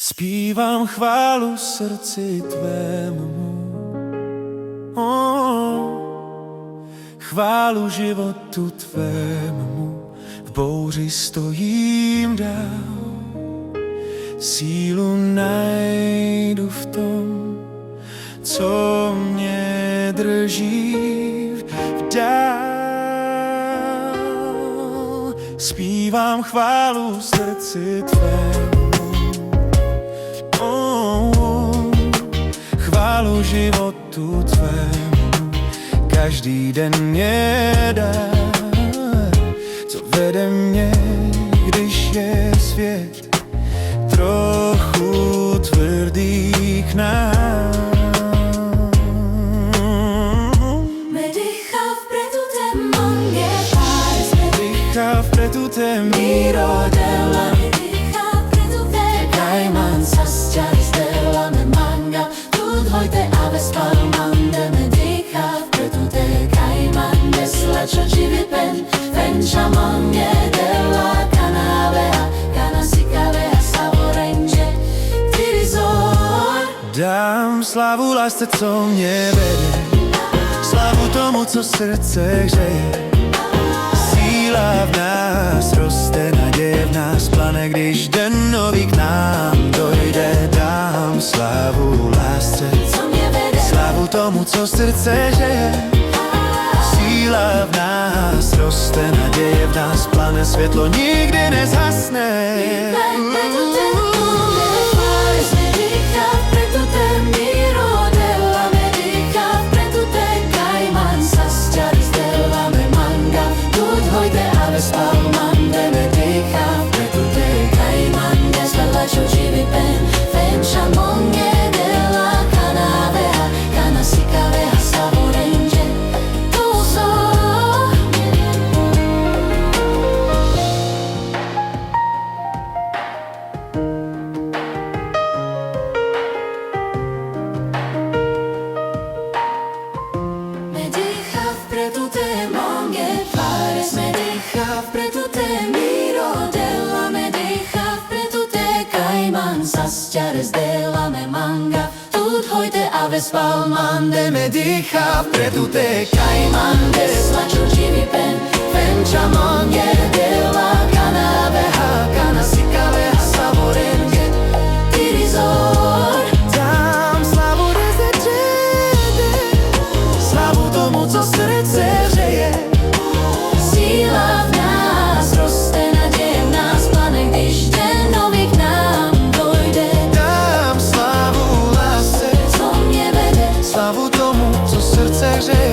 Zpívám chválu srdci tvému, chválu životu tvému. V bouři stojím dál, sílu najdu v tom, co mě drží vdál. Zpívám chválu srdci tvému, chválu životu tvému. Každý den mě dá, co vede mě, když je svět trochu tvrdý k nám. Me deja vpredu te mange pares, me Deja vpredu te miro della, me deja vpredu te caiman sasciaris della me manga, tud hoite aves palmande. Me deja vpredu te caiman deslačo živi pen, venča mange della canavea, cana sicavea savorenže, ti risor. Dám slavu lásce, co mě vede, slavu tomu, co srdce hřeje. Síla v nás roste, naděje v nás plane, když den nový k nám dojde. Dám slavu lásce, Co mě vede, slavu tomu, co srdce hřeje. Síla v nás roste, naděje v nás plane, světlo nikdy nezhasne. Sasciares della me manga, tut hoite aves palmande. Me deja vpredu te Caiman deslačo živi pen, venča mange della canavea, cana sicavea savorenje, ti risor. dám slavu desde tebe, slavu tomu, co srdce hřeje. Síla v nás roste, naděje v nás plane, když den nový k nám dojde. Dám slavu lásce, Co mě vede, slavu tomu, co srdce hřeje.